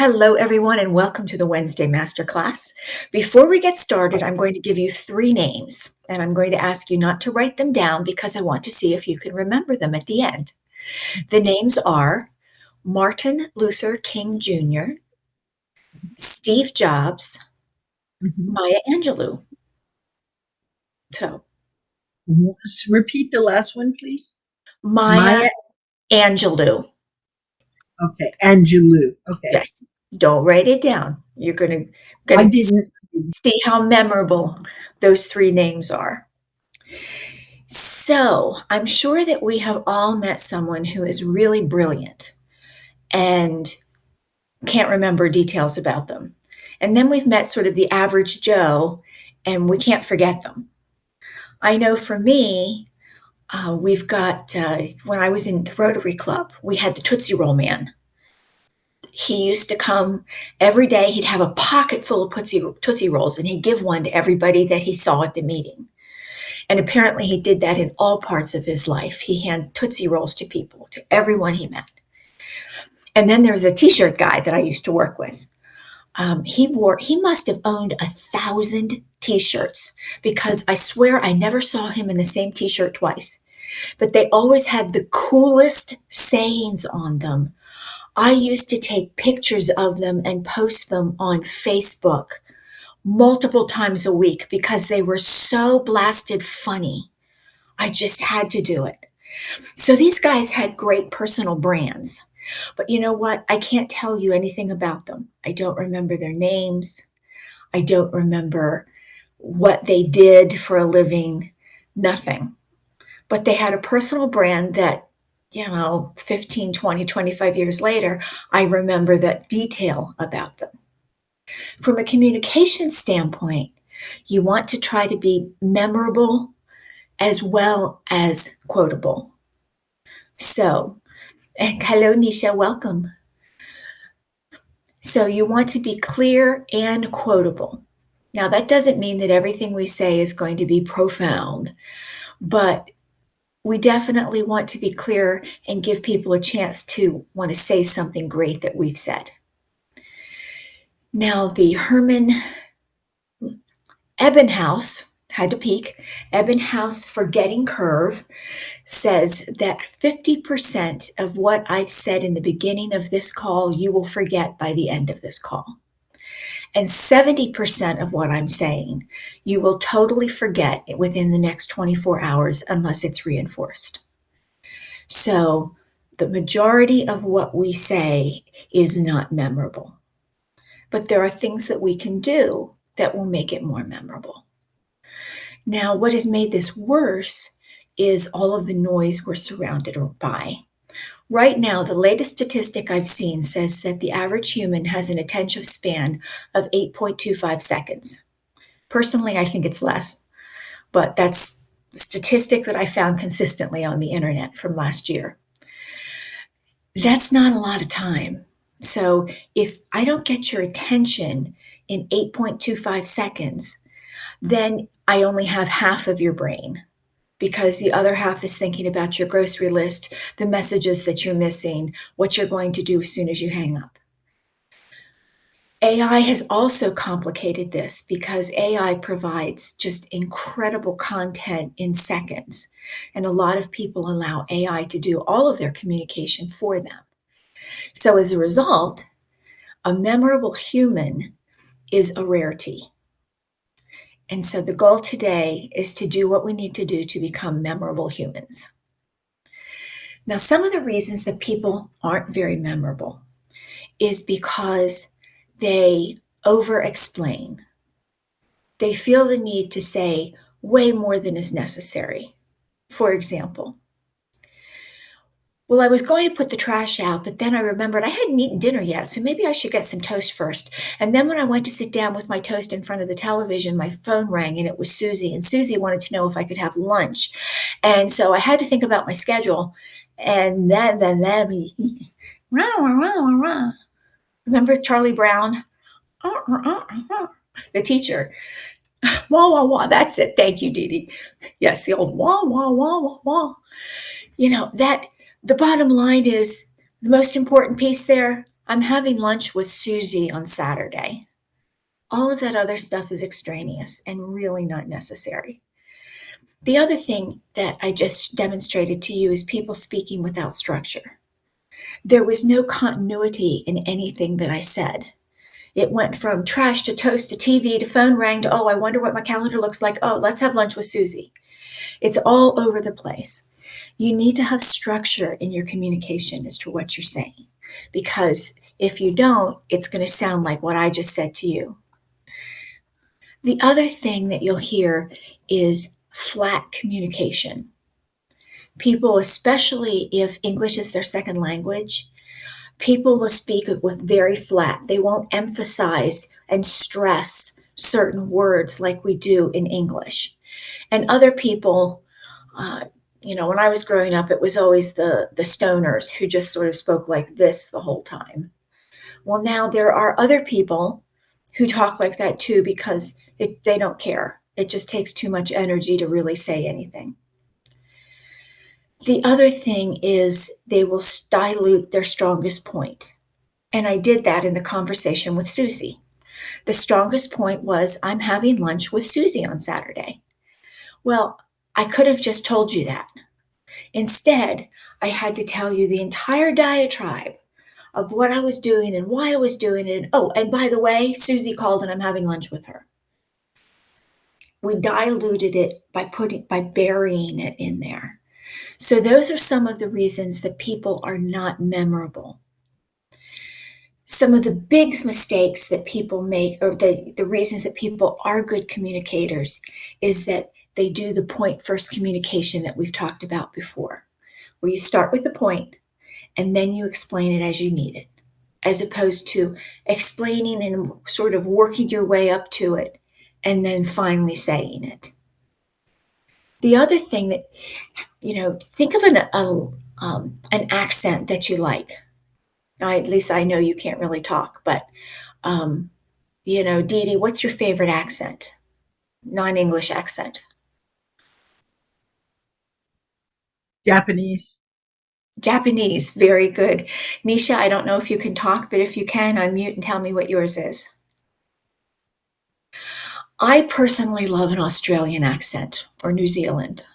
Hello, everyone, and welcome to the Wednesday Masterclass. Before we get started, I'm going to give you three names, and I'm going to ask you not to write them down because I want to see if you can remember them at the end. The names are Martin Luther King Jr., Steve Jobs, Mhm. Maya Angelou. So, Repeat the last one, please. Maya Maya. Angelou. Okay. Angelou. Okay. Yes, don't write it down. You're I going to didn't. see how memorable those three names are. So, I'm sure that we have all met someone who is really brilliant and can't remember details about them. And then we've met sort of the average Joe and we can't forget them. I know for me, we've got, when I was in the Rotary Club, we had the Tootsie Roll Man. He used to come every day, he'd have a pocket full of Tootsie Rolls and he'd give one to everybody that he saw at the meeting. And apparently he did that in all parts of his life. He handed Tootsie Rolls to people, to everyone he met. And then there was a t-shirt guy that I used to work with. He must have owned 1,000 t-shirts because I swear I never saw him in the same t-shirt twice. But they always had the coolest sayings on them. I used to take pictures of them and post them on Facebook multiple times a week because they were so blasted funny. I just had to do it. So these guys had great personal brands. But you know what? I can't tell you anything about them. I don't remember their names. I don't remember what they did for a living. Nothing. But they had a personal brand that, 15, 20, 25 years later, I remember that detail about them. From a communication standpoint, you want to try to be memorable as well as quotable. So, and hello, Nisha, welcome. So, you want to be clear and quotable. Now, that doesn't mean that everything we say is going to be profound, but we definitely want to be clear and give people a chance to want to say something great that we've said. Now, the Herman Ebbinghaus, had to peek, Ebbinghaus forgetting curve says that 50% of what I've said in the beginning of this call, you will forget by the end of this call. And 70% of what I'm saying, you will totally forget within the next 24 hours unless it's reinforced. So the majority of what we say is not memorable. But there are things that we can do that will make it more memorable. Now, what has made this worse is all of the noise we're surrounded by. Right now, the latest statistic I've seen says that the average human has an attention span of 8.25 seconds. Personally, I think it's less, but that's the statistic that I found consistently on the internet from last year. That's not a lot of time. So if I don't get your attention in 8.25 seconds, then I only have half of your brain because the other half is thinking about your grocery list, the messages that you're missing, what you're going to do as soon as you hang up. AI has also complicated this because AI provides just incredible content in seconds, and a lot of people allow AI to do all of their communication for them. So as a result, a memorable human is a rarity. And so the goal today is to do what we need to do to become memorable humans. Now, some of the reasons that people aren't very memorable is because they over explain. They feel the need to say way more than is necessary. For example, well, I was going to put the trash out, but then I remembered I hadn't eaten dinner yet, so maybe I should get some toast first. And then when I went to sit down with my toast in front of the television, my phone rang and it was Susie. And Susie wanted to know if I could have lunch. And so I had to think about my schedule. And then rah, rah, rah, rah. Remember Charlie Brown? The teacher. Wah, wah, wah. That's it. Thank you, Dee Dee. Yes, the old wah, wah, wah, wah, wah. That the bottom line is the most important piece there, I'm having lunch with Susie on Saturday. All of that other stuff is extraneous and really not necessary. The other thing that I just demonstrated to you is people speaking without structure. There was no continuity in anything that I said. It went from trash to toast to TV to phone rang to, oh, I wonder what my calendar looks like. Oh, let's have lunch with Susie. It's all over the place. You need to have structure in your communication as to what you're saying, because if you don't, it's going to sound like what I just said to you. The other thing that you'll hear is flat communication. People, especially if English is their second language, people will speak it with very flat. They won't emphasize and stress certain words like we do in English. And other people, uh, when I was growing up, it was always the stoners who just sort of spoke like this the whole time. Well, now there are other people who talk like that too because they don't care. It just takes too much energy to really say anything. The other thing is they will dilute their strongest point. And I did that in the conversation with Susie. The strongest point was, I'm having lunch with Susie on Saturday. Well, I could have just told you that. Instead, I had to tell you the entire diatribe of what I was doing and why I was doing it. Oh, and by the way, Susie called and I'm having lunch with her. We diluted it by burying it in there. So those are some of the reasons that people are not memorable. Some of the big mistakes that people make, or the reasons that people are good communicators, is that they do the point first communication that we've talked about before, where you start with the point and then you explain it as you need it, as opposed to explaining and sort of working your way up to it and then finally saying it. The other thing that, think of an accent that you like. Now, at least I know you can't really talk, but, Dee Dee, what's your favorite accent? Non-English accent. Japanese. Japanese, very good. Nisha, I don't know if you can talk, but if you can, unmute and tell me what yours is. I personally love an Australian accent or New Zealand.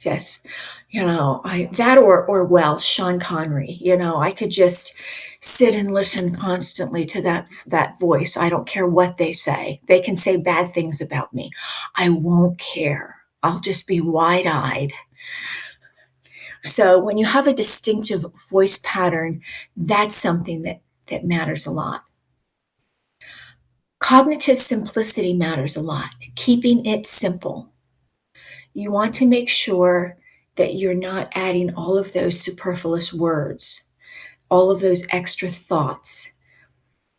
Yes. That or Welsh, Sean Connery. I could just sit and listen constantly to that voice. I don't care what they say. They can say bad things about me. I won't care. I'll just be wide-eyed. So when you have a distinctive voice pattern, that's something that matters a lot. Cognitive simplicity matters a lot, keeping it simple. You want to make sure that you're not adding all of those superfluous words, all of those extra thoughts.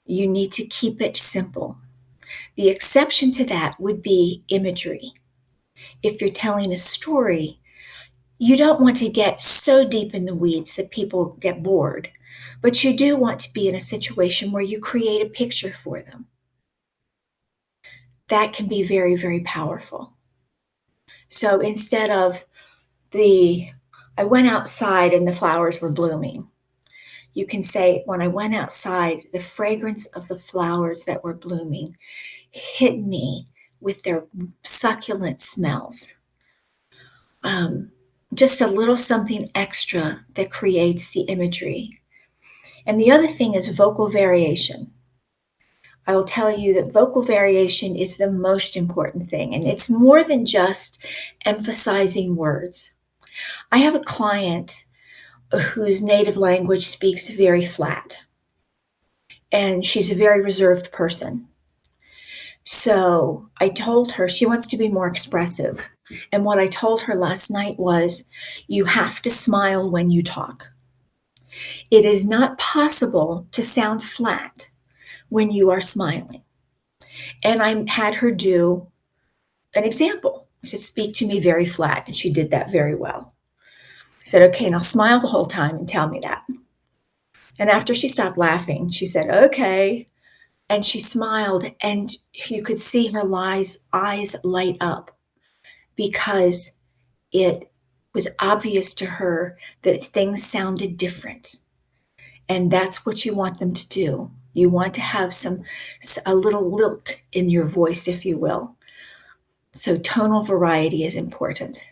You need to keep it simple. The exception to that would be imagery. If you're telling a story, you don't want to get so deep in the weeds that people get bored, but you do want to be in a situation where you create a picture for them. That can be very, very powerful. So instead of I went outside and the flowers were blooming, you can say, when I went outside, the fragrance of the flowers that were blooming hit me with their succulent smells. Just a little something extra that creates the imagery. And the other thing is vocal variation. I will tell you that vocal variation is the most important thing, and it's more than just emphasizing words. I have a client whose native language speaks very flat, and she's a very reserved person. So I told her she wants to be more expressive. And what I told her last night was, you have to smile when you talk. It is not possible to sound flat when you are smiling. And I had her do an example. I said, speak to me very flat. And she did that very well. I said, okay, now smile the whole time and tell me that. And after she stopped laughing, she said, okay. And she smiled, and you could see her eyes light up because it was obvious to her that things sounded different. And that's what you want them to do. You want to have a little lilt in your voice, if you will. So tonal variety is important.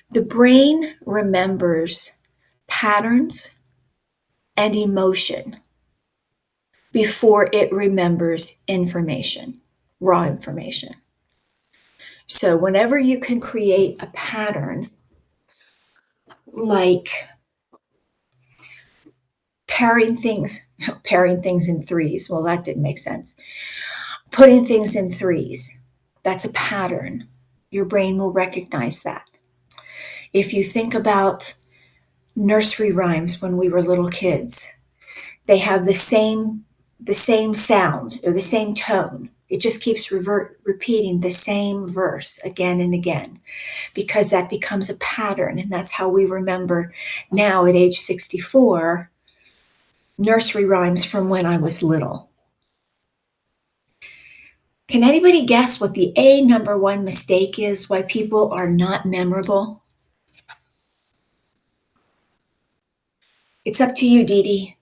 The brain remembers patterns and emotion before it remembers information, raw information. So whenever you can create a pattern, like pairing things in threes, well, that didn't make sense. Putting things in threes, that's a pattern. Your brain will recognize that. If you think about nursery rhymes when we were little kids, they have the same sound or the same tone. It just keeps repeating the same verse again and again, because that becomes a pattern. And that's how we remember now at age 64 nursery rhymes from when I was little. Can anybody guess what the number one mistake is, why people are not memorable? It's up to you, Dee Dee.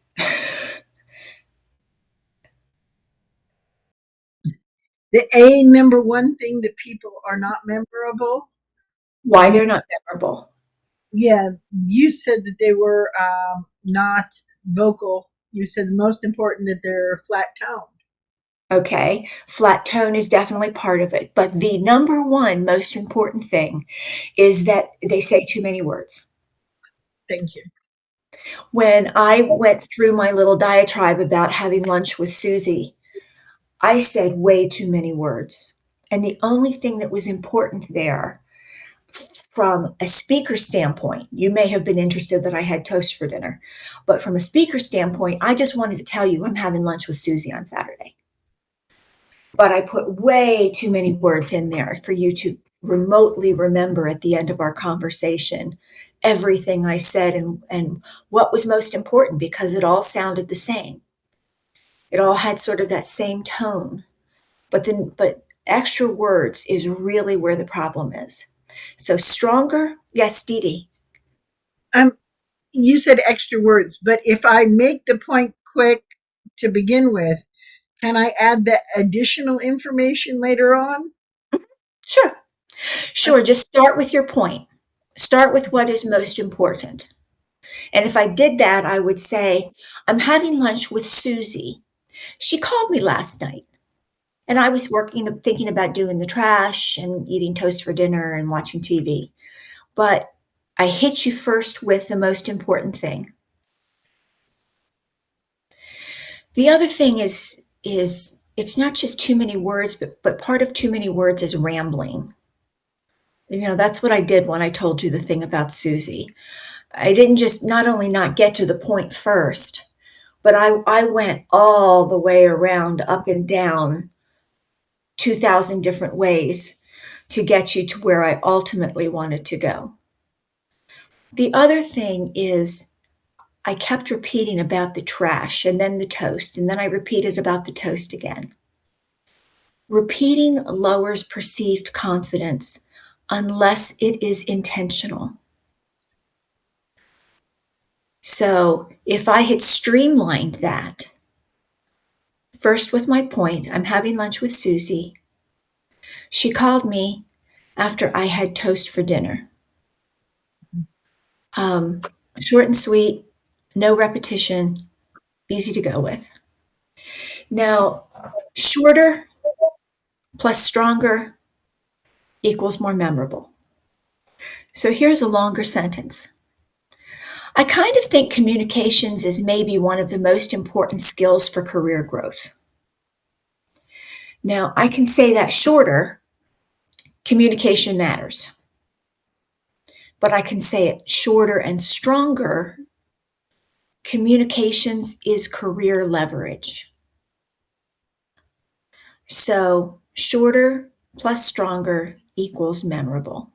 The number one thing that people are not memorable. Why they're not memorable. Yeah, you said that they were not vocal. You said the most important that they're flat toned. Okay, flat tone is definitely part of it. But the number one most important thing is that they say too many words. Thank you. When I went through my little diatribe about having lunch with Susie, I said way too many words. And the only thing that was important there, from a speaker standpoint, you may have been interested that I had toast for dinner, but from a speaker standpoint, I just wanted to tell you I'm having lunch with Susie on Saturday. But I put way too many words in there for you to remotely remember at the end of our conversation everything I said and what was most important, because it all sounded the same. It all had sort of that same tone. But extra words is really where the problem is. So stronger, yes, Dee Dee. You said extra words, but if I make the point quick to begin with, can I add the additional information later on? Sure. Sure, just start with your point. Start with what is most important. And if I did that, I would say, I'm having lunch with Susie. She called me last night. And I was thinking about doing the trash and eating toast for dinner and watching TV. But I hit you first with the most important thing. The other thing is it's not just too many words, but part of too many words is rambling. You know, that's what I did when I told you the thing about Susie. I didn't just not only not get to the point first, but I went all the way around, up and down, 2,000 different ways to get you to where I ultimately wanted to go. The other thing is I kept repeating about the trash and then the toast, and then I repeated about the toast again. Repeating lowers perceived confidence unless it is intentional. So if I had streamlined that, first with my point, I'm having lunch with Susie. She called me after I had toast for dinner. Short and sweet, no repetition, easy to go with. Now, shorter plus stronger equals more memorable. So here's a longer sentence. I kind of think communications is maybe one of the most important skills for career growth. Now, I can say that shorter, communication matters. But I can say it shorter and stronger, communications is career leverage. So shorter plus stronger equals memorable.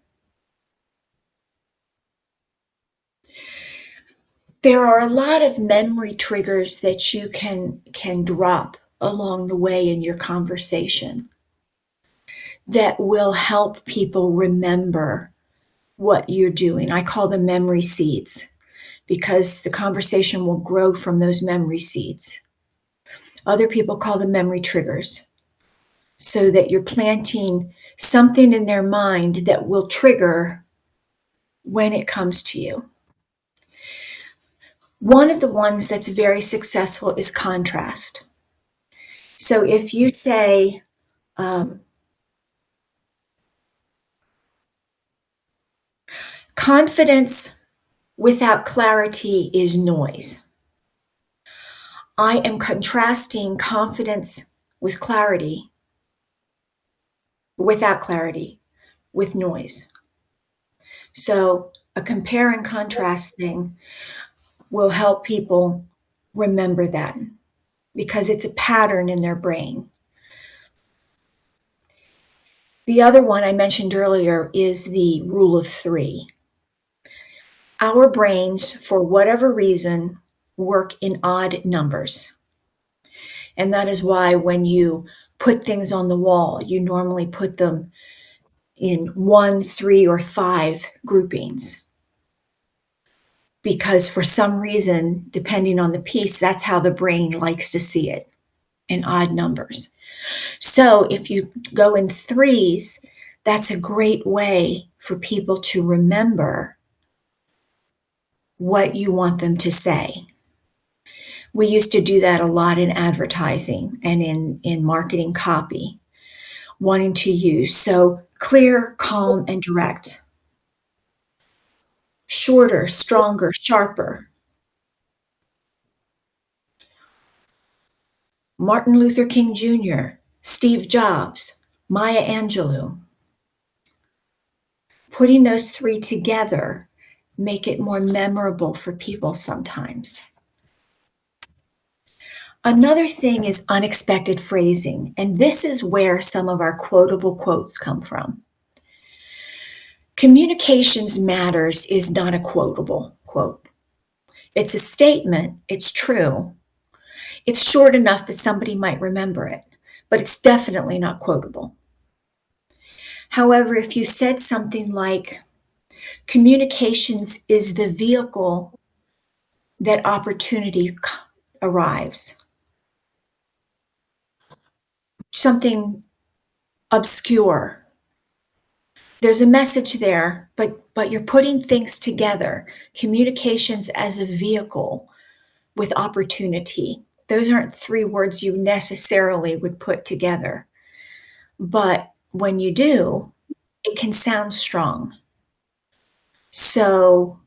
There are a lot of memory triggers that you can drop along the way in your conversation that will help people remember what you're doing. I call them memory seeds. because the conversation will grow from those memory seeds. Other people call them memory triggers, so that you're planting something in their mind that will trigger when it comes to you. One of the ones that's very successful is contrast. So if you say, confidence without clarity is noise. I am contrasting confidence with clarity, without clarity, with noise. So a compare and contrast thing will help people remember that because it's a pattern in their brain. The other one I mentioned earlier is the rule of three. Our brains, for whatever reason, work in odd numbers. And that is why when you put things on the wall, you normally put them in 1, 3, or 5 groupings. Because for some reason, depending on the piece, that's how the brain likes to see it, in odd numbers. So if you go in threes, that's a great way for people to remember what you want them to say. We used to do that a lot in advertising and in marketing copy, wanting to use. So clear, calm, and direct. Shorter, stronger, sharper. Martin Luther King Jr., Steve Jobs, Maya Angelou. Putting those three together make it more memorable for people sometimes. Another thing is unexpected phrasing, and this is where some of our quotable quotes come from. Communications matters is not a quotable quote. It's a statement, it's true. It's short enough that somebody might remember it, but it's definitely not quotable. However, if you said something like, communications is the vehicle that opportunity arrives, something obscure. There's a message there, but you're putting things together. Communications as a vehicle with opportunity. Those aren't 3 words you necessarily would put together. But when you do, it can sound strong. So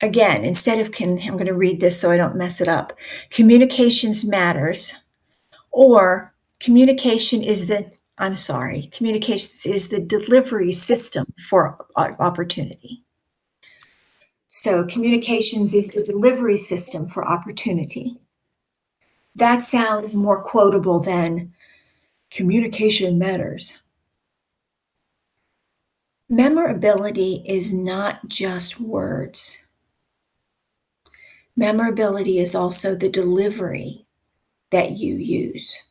again, instead of I'm going to read this so I don't mess it up. Communications matters, or communications is the delivery system for opportunity. So communications is the delivery system for opportunity. That sounds more quotable than communication matters. Memorability is not just words. Memorability is also the delivery that you use.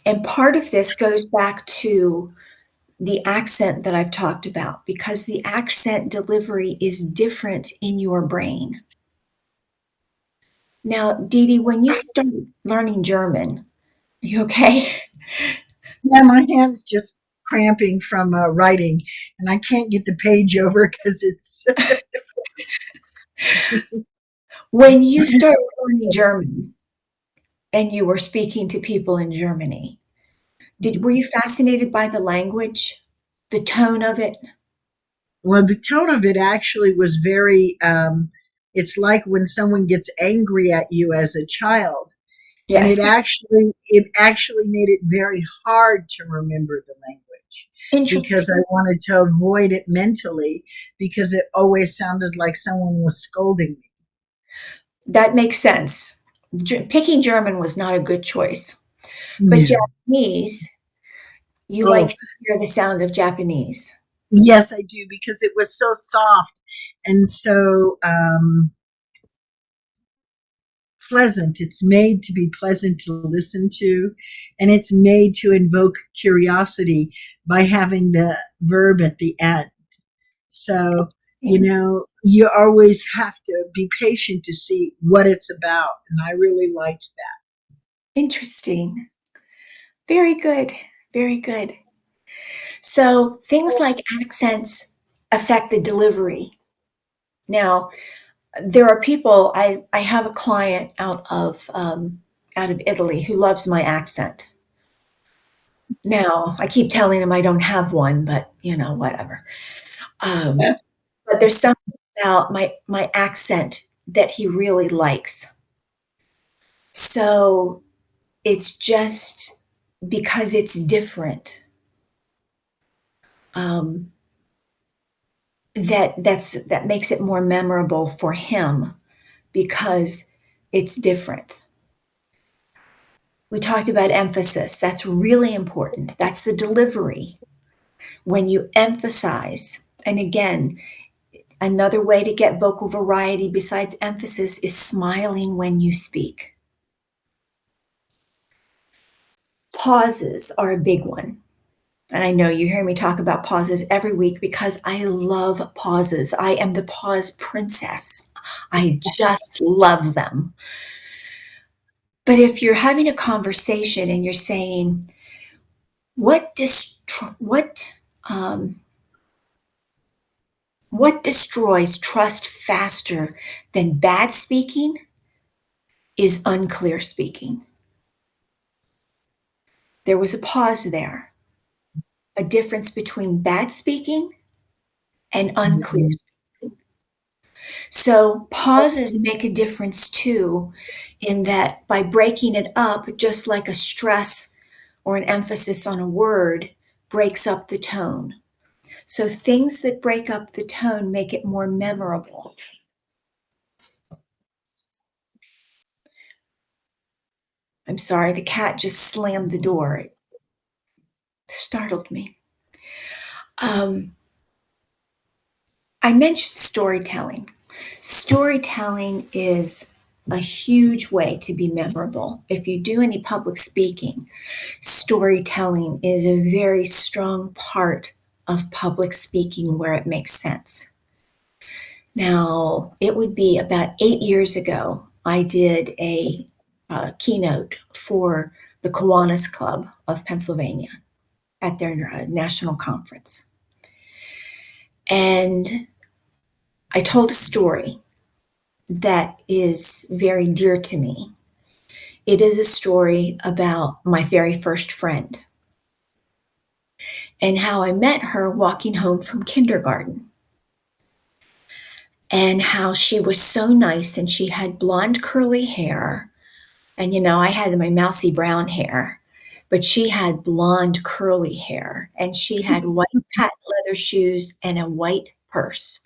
And part of this goes back to the accent that I've talked about, because the accent delivery is different in your brain. Now, Dee Dee, when you started learning German, are you okay? Yeah, my hand's just cramping from writing, and I can't get the page over because it's. When you started learning German and you were speaking to people in Germany, were you fascinated by the language, the tone of it? Well, the tone of it actually was very. It's like when someone gets angry at you as a child, and Yes. it actually made it very hard to remember the language Interesting. because I wanted to avoid it mentally because it always sounded like someone was scolding me. That makes sense. Picking German was not a good choice. But Yeah. Japanese, you like Oh, to hear the sound of Japanese. yes, I do because it was so soft and so pleasant. It's made to be pleasant to listen to, and it's made to invoke curiosity by having the verb at the end. So, you know, you always have to be patient to see what it's about. And I really liked that. Interesting. Very good. Very good. So things like accents affect the delivery. Now, there are people, I have a client out of Italy who loves my accent. Now, I keep telling him I don't have one, but, you know, whatever. Um, but there's something about my accent that he really likes. So, it's just because it's different, um, that makes it more memorable for him because it's different. We talked about emphasis. That's really important. That's the delivery. When you emphasize, and again, another way to get vocal variety besides emphasis is smiling when you speak. Pauses are a big one. And I know you hear me talk about pauses every week because I love pauses. I am the pause princess. I just love them. But if you're having a conversation and you're saying, what um, what destroys trust faster than bad speaking is unclear speaking. There was a pause there, a difference between bad speaking and unclear. So pauses make a difference too, in that by breaking it up, just like a stress or an emphasis on a word breaks up the tone. So things that break up the tone make it more memorable. I'm sorry, the cat just slammed the door. It startled me. Um, I mentioned storytelling. Storytelling is a huge way to be memorable. If you do any public speaking, storytelling is a very strong part of public speaking where it makes sense. Now, it would be about 8 years ago, I did a keynote for the Kiwanis Club of Pennsylvania at their national conference. And I told a story that is very dear to me. It is a story about my very first friend and how I met her walking home from kindergarten, and how she was so nice and she had blonde curly hair. And you know, I had my mousy brown hair, but she had blonde curly hair and she had white patent leather shoes and a white purse.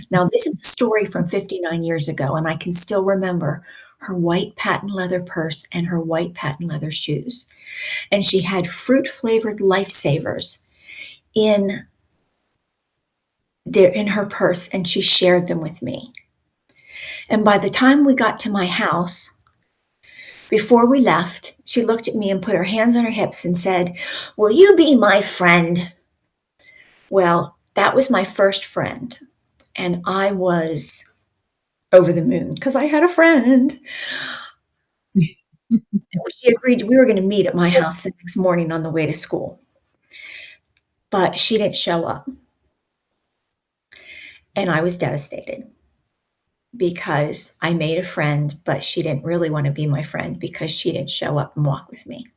Now, this is a story from 59 years ago, and I can still remember her white patent leather purse and her white patent leather shoes. And she had fruit flavored lifesavers in in her purse, and she shared them with me. And by the time we got to my house, before we left, she looked at me and put her hands on her hips and said, "Will you be my friend?" Well, that was my first friend, and I was over the moon because I had a friend. She agreed we were going to meet at my house the next morning on the way to school, but she didn't show up. And I was devastated because I made a friend, but she didn't really want to be my friend because she didn't show up and walk with me.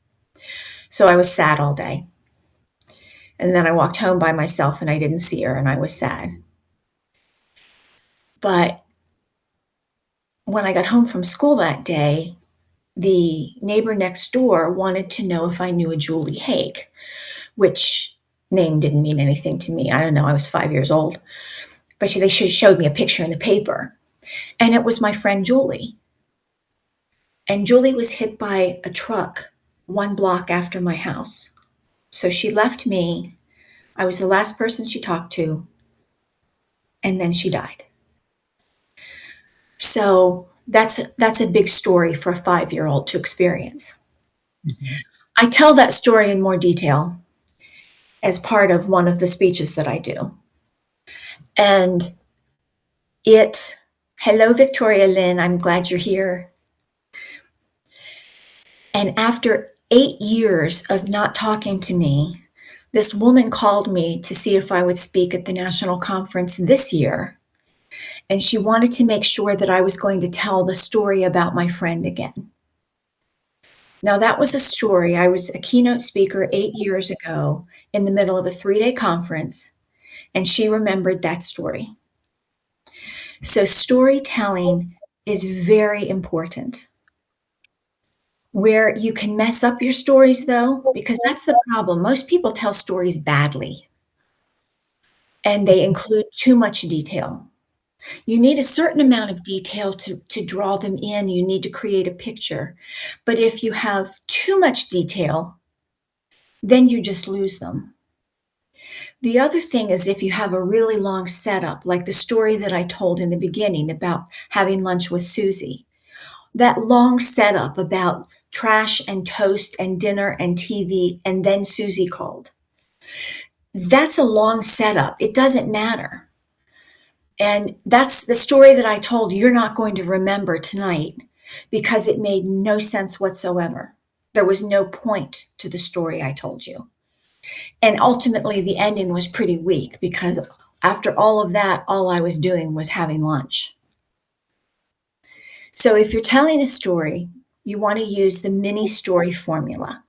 So I was sad all day. And then I walked home by myself and I didn't see her and I was sad. But when I got home from school that day, the neighbor next door wanted to know if I knew a Julie Haig, which name didn't mean anything to me. I don't know, I was 5 years old. But they showed me a picture in the paper, and it was my friend Julie. And Julie was hit by a truck 1 block after my house. So she left me. I was the last person she talked to, and then she died. So that's a big story for a 5-year-old to experience. I tell that story in more detail as part of one of the speeches that I do. And Hello, Victoria Lynn. I'm glad you're here. And after 8 years of not talking to me, this woman called me to see if I would speak at the national conference this year. And she wanted to make sure that I was going to tell the story about my friend again. Now, that was a story. I was a keynote speaker 8 years ago in the middle of a 3-day conference, and she remembered that story. So, storytelling is very important. Where you can mess up your stories, though, because that's the problem. Most people tell stories badly and they include too much detail. You need a certain amount of detail to draw them in. You need to create a picture. But if you have too much detail, then you just lose them. The other thing is if you have a really long setup, like the story that I told in the beginning about having lunch with Susie, that long setup about trash and toast and dinner and TV, and then Susie called. That's a long setup. It doesn't matter. And that's the story that I told you're not going to remember tonight because it made no sense whatsoever. There was no point to the story I told you. And ultimately, the ending was pretty weak because after all of that, all I was doing was having lunch. So if you're telling a story, you want to use the mini story formula.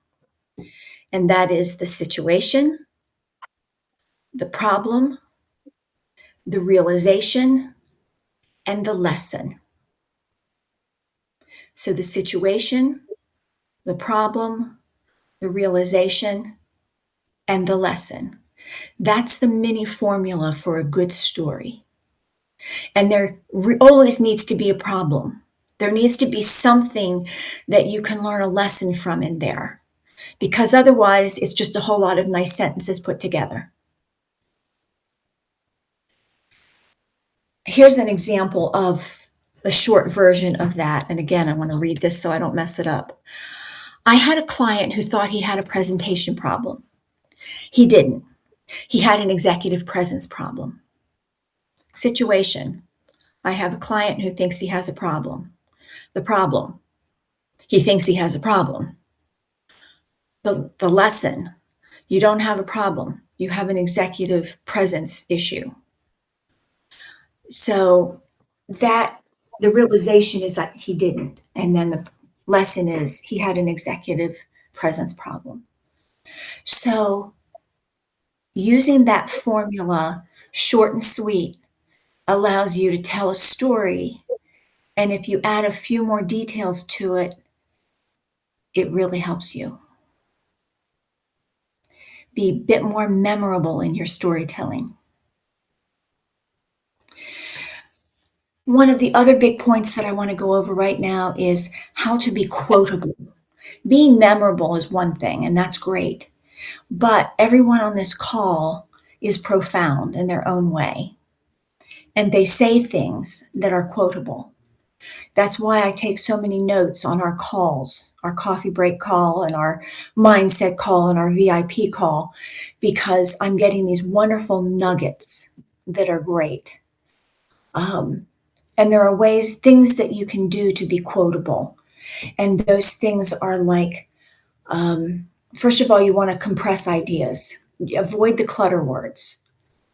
And that is the situation, the problem, the realization, and the lesson. So the situation, the problem, the realization, and the lesson. That's the mini formula for a good story. And there always needs to be a problem. There needs to be something that you can learn a lesson from in there, because otherwise it's just a whole lot of nice sentences put together. Here's an example of the short version of that. And again, I want to read this so I don't mess it up. I had a client who thought he had a presentation problem. He didn't. He had an executive presence problem. Situation. I have a client who thinks he has a problem. The problem. He thinks he has a problem. The lesson. You don't have a problem. You have an executive presence issue. So that the realization is that he didn't. And then the lesson is he had an executive presence problem. So using that formula, short and sweet, allows you to tell a story. And if you add a few more details to it, it really helps you be a bit more memorable in your storytelling. One of the other big points that I want to go over right now is how to be quotable. Being memorable is one thing, and that's great. But everyone on this call is profound in their own way. And they say things that are quotable. That's why I take so many notes on our calls, our coffee break call and our mindset call and our VIP call, because I'm getting these wonderful nuggets that are great. And there are things that you can do to be quotable. And those things are like, first of all, you want to compress ideas. Avoid the clutter words.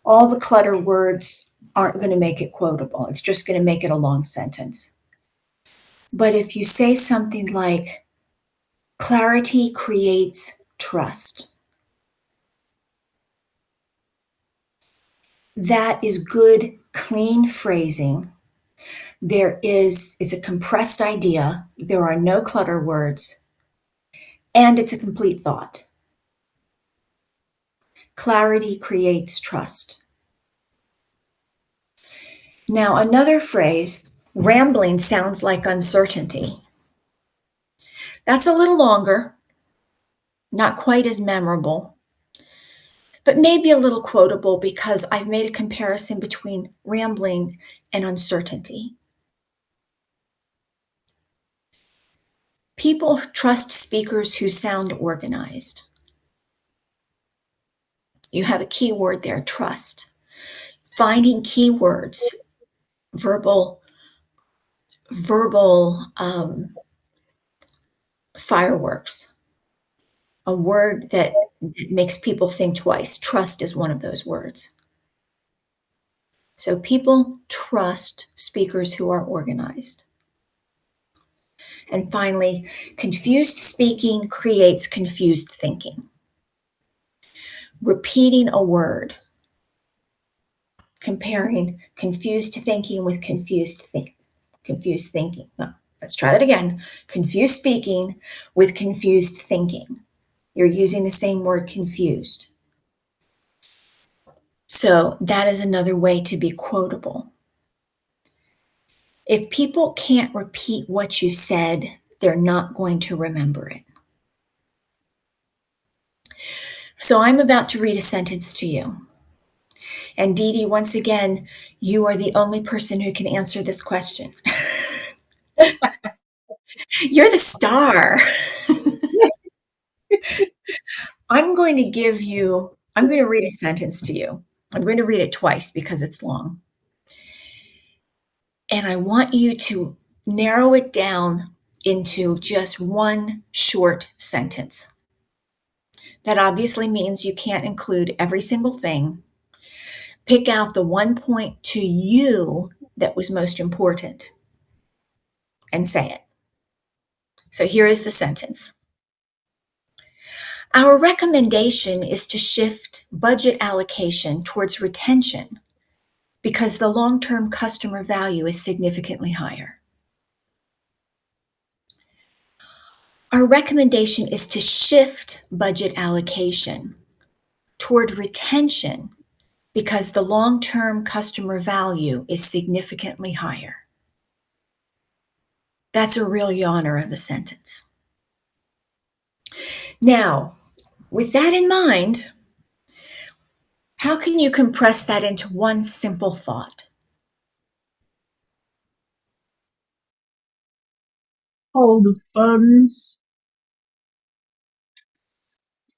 All the clutter words aren't going to make it quotable. It's just going to make it a long sentence. But if you say something like, clarity creates trust, that is good, clean phrasing. It's a compressed idea. There are no clutter words, and it's a complete thought. Clarity creates trust. Now, another phrase, rambling sounds like uncertainty. That's a little longer, not quite as memorable, but maybe a little quotable because I've made a comparison between rambling and uncertainty. People trust speakers who sound organized. You have a key word there, trust. Finding keywords verbal verbal fireworks, a word that makes people think twice. Trust is one of those words. So people trust speakers who are organized. And finally, confused speaking creates confused thinking. Repeating a word, comparing confused thinking with confused thinking. No, let's try that again. Confused speaking with confused thinking. You're using the same word, confused. So that is another way to be quotable. If people can't repeat what you said, they're not going to remember it. So I'm about to read a sentence to you. And Dee Dee, once again, you are the only person who can answer this question. You're the star. I'm going to read a sentence to you. I'm going to read it twice because it's long. And I want you to narrow it down into just one short sentence. That obviously means you can't include every single thing. Pick out the one point to you that was most important and say it. So here is the sentence. Our recommendation is to shift budget allocation towards retention because the long-term customer value is significantly higher. Our recommendation is to shift budget allocation toward retention because the long-term customer value is significantly higher. That's a real yawner of a sentence. Now, with that in mind, how can you compress that into one simple thought? Hold funds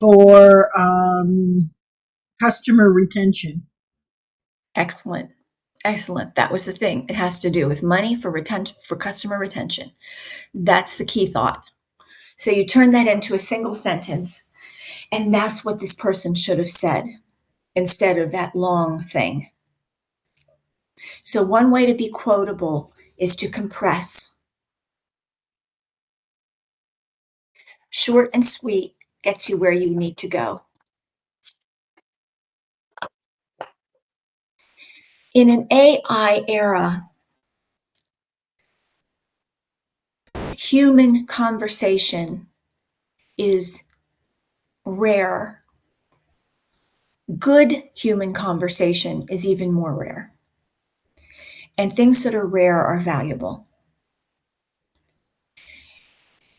for customer retention. Excellent. Excellent. That was the thing. It has to do with money for customer retention. That's the key thought. So you turn that into a single sentence, and that's what this person should have said instead of that long thing. So one way to be quotable is to compress. Short and sweet gets you where you need to go. In an AI era, human conversation is rare. Good human conversation is even more rare. And things that are rare are valuable.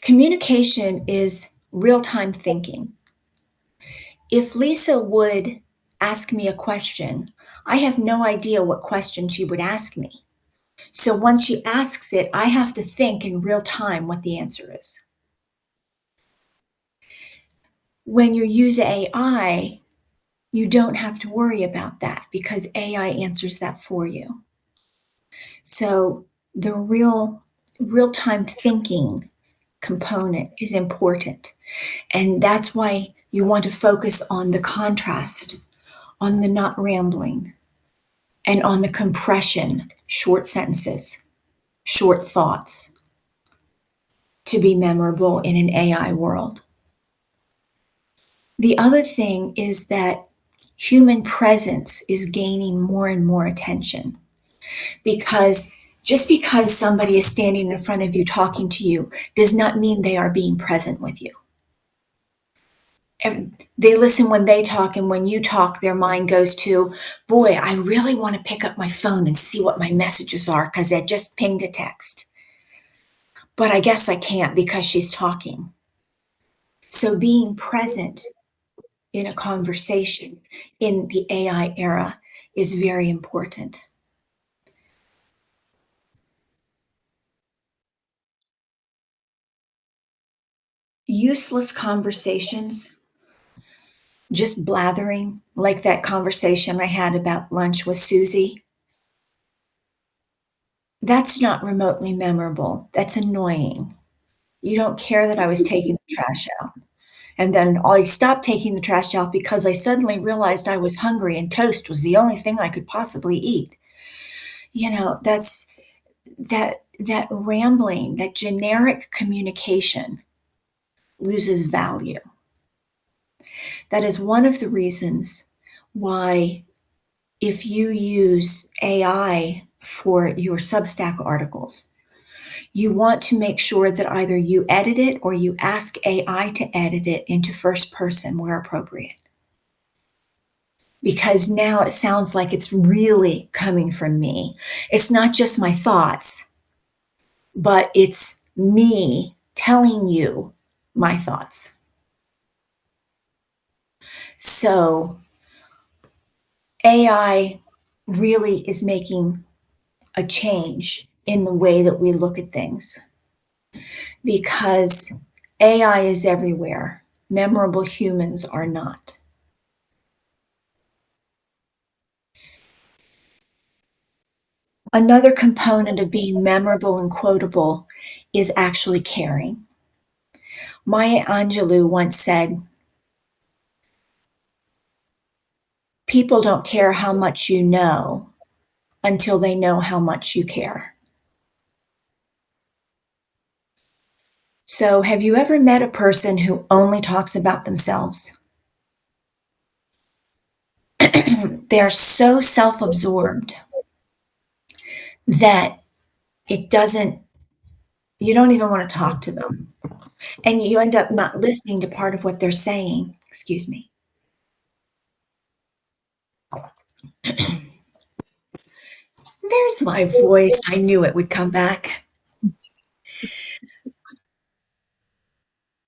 Communication is real-time thinking. If Lisa would ask me a question, I have no idea what question she would ask me. So once she asks it, I have to think in real time what the answer is. When you use AI, you don't have to worry about that because AI answers that for you. So the real-time thinking component is important. And that's why you want to focus on the contrast, on the not rambling, and on the compression, short sentences, short thoughts, to be memorable in an AI world. The other thing is that human presence is gaining more and more attention because just because somebody is standing in front of you talking to you does not mean they are being present with you. They listen when they talk, and when you talk, their mind goes to, boy, I really want to pick up my phone and see what my messages are because I just pinged a text. But I guess I can't because she's talking. So being present in a conversation in the AI era is very important. Useless conversations, just blathering, like that conversation I had about lunch with Susie. That's not remotely memorable. That's annoying. You don't care that I was taking the trash out. And then I stopped taking the trash out because I suddenly realized I was hungry and toast was the only thing I could possibly eat. That's that rambling, that generic communication loses value. That is one of the reasons why if you use AI for your Substack articles, you want to make sure that either you edit it or you ask AI to edit it into first person where appropriate. Because now it sounds like it's really coming from me. It's not just my thoughts, but it's me telling you my thoughts. So AI really is making a change in the way that we look at things because AI is everywhere. Memorable humans are not. Another component of being memorable and quotable is actually caring. Maya Angelou once said, people don't care how much you know until they know how much you care. So, have you ever met a person who only talks about themselves? They're so self absorbed that it doesn't, you don't even want to talk to them. And you end up not listening to part of what they're saying. Excuse me. There's my voice. I knew it would come back.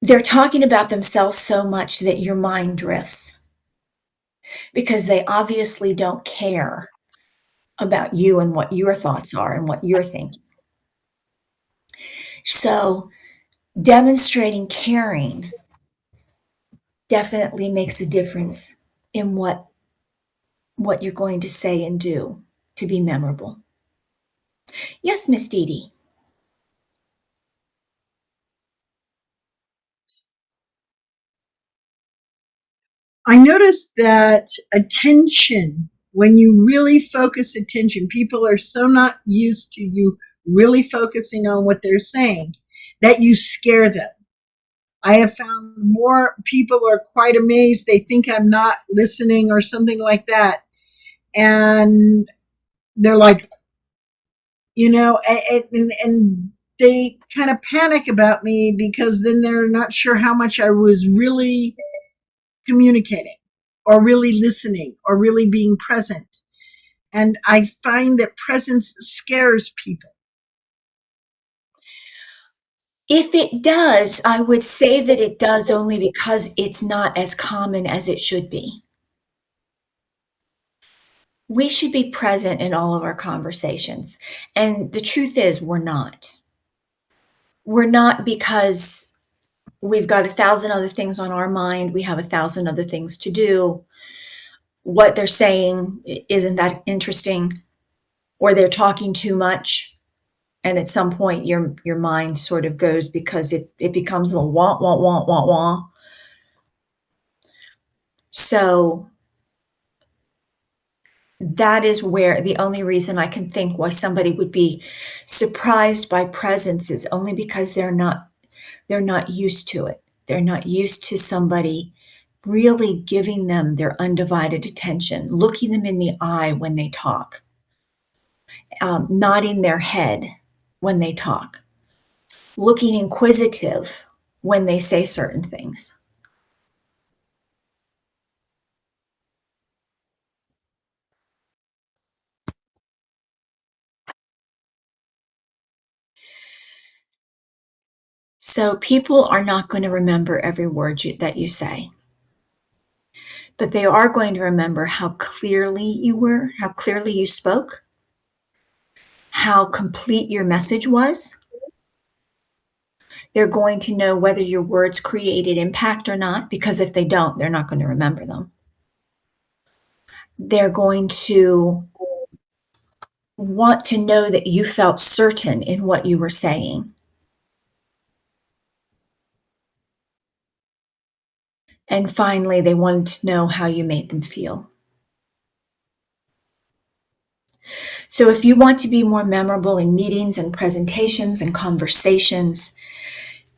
They're talking about themselves so much that your mind drifts because they obviously don't care about you and what your thoughts are and what you're thinking. So, demonstrating caring definitely makes a difference in what you're going to say and do to be memorable. Yes, Miss Dee Dee. I noticed that attention, when you really focus attention, people are so not used to you really focusing on what they're saying that you scare them. I have found more people are quite amazed. They think I'm not listening or something like that. And they're like, and they kind of panic about me because then they're not sure how much I was really communicating or really listening or really being present. And I find that presence scares people. If it does, I would say that it does only because it's not as common as it should be. We should be present in all of our conversations. And the truth is, we're not. We're not because we've got 1,000 other things on our mind. We have 1,000 other things to do. What they're saying isn't that interesting, or they're talking too much. And at some point, your mind sort of goes because it becomes the wah, wah, wah, wah, wah. So that is where the only reason I can think why somebody would be surprised by presence is only because they're not used to it. They're not used to somebody really giving them their undivided attention, looking them in the eye when they talk, nodding their head when they talk, looking inquisitive when they say certain things. So people are not going to remember every word that you say, but they are going to remember how clearly you were, how clearly you spoke, how complete your message was. They're going to know whether your words created impact or not, because if they don't, they're not going to remember them. They're going to want to know that you felt certain in what you were saying. And finally, they wanted to know how you made them feel. So if you want to be more memorable in meetings and presentations and conversations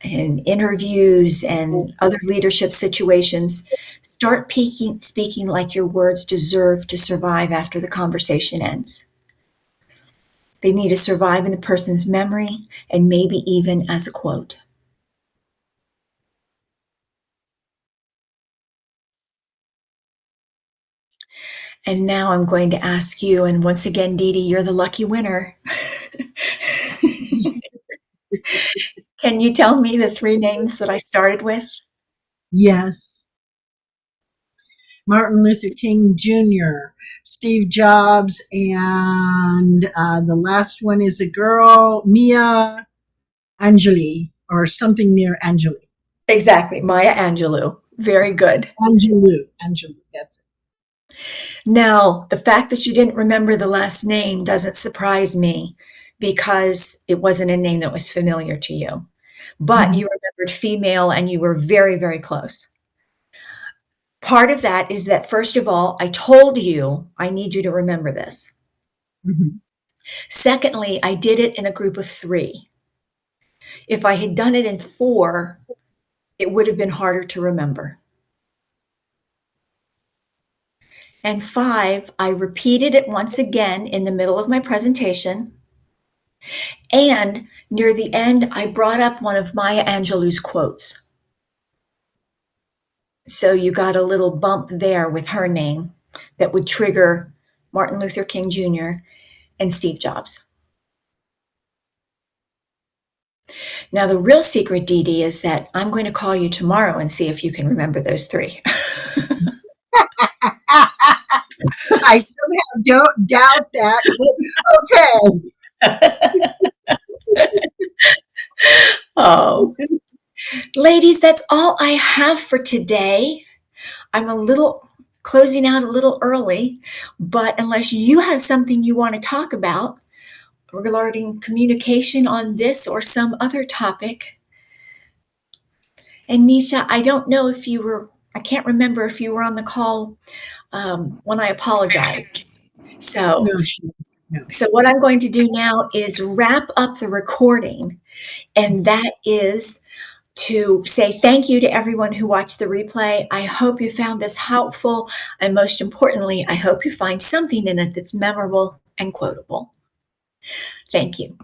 and interviews and other leadership situations, start speaking like your words deserve to survive after the conversation ends. They need to survive in the person's memory and maybe even as a quote. And now I'm going to ask you, and once again, Dee Dee, you're the lucky winner. Can you tell me the three names that I started with? Yes. Martin Luther King Jr., Steve Jobs, and the last one is a girl, Mia Angelou, or something near Angelou. Exactly, Maya Angelou. Very good. Angelou, that's it. Now, the fact that you didn't remember the last name doesn't surprise me because it wasn't a name that was familiar to you. But you remembered female and you were very, very close. Part of that is that, first of all, I told you I need you to remember this. Mm-hmm. Secondly, I did it in a group of 3. If I had done it in 4, it would have been harder to remember. And 5, I repeated it once again in the middle of my presentation. And near the end, I brought up one of Maya Angelou's quotes. So you got a little bump there with her name that would trigger Martin Luther King Jr. and Steve Jobs. Now, the real secret, Dee Dee, is that I'm going to call you tomorrow and see if you can remember those 3. I somehow don't doubt that. Okay. Oh, ladies, that's all I have for today. I'm a little closing out a little early, but unless you have something you want to talk about regarding communication on this or some other topic. And Nisha, I don't know if you were, I can't remember if you were on the call when I apologized. So, No, no. so what I'm going to do now is wrap up the recording, and that is to say thank you to everyone who watched the replay. I hope you found this helpful, and most importantly, I hope you find something in it that's memorable and quotable. Thank you.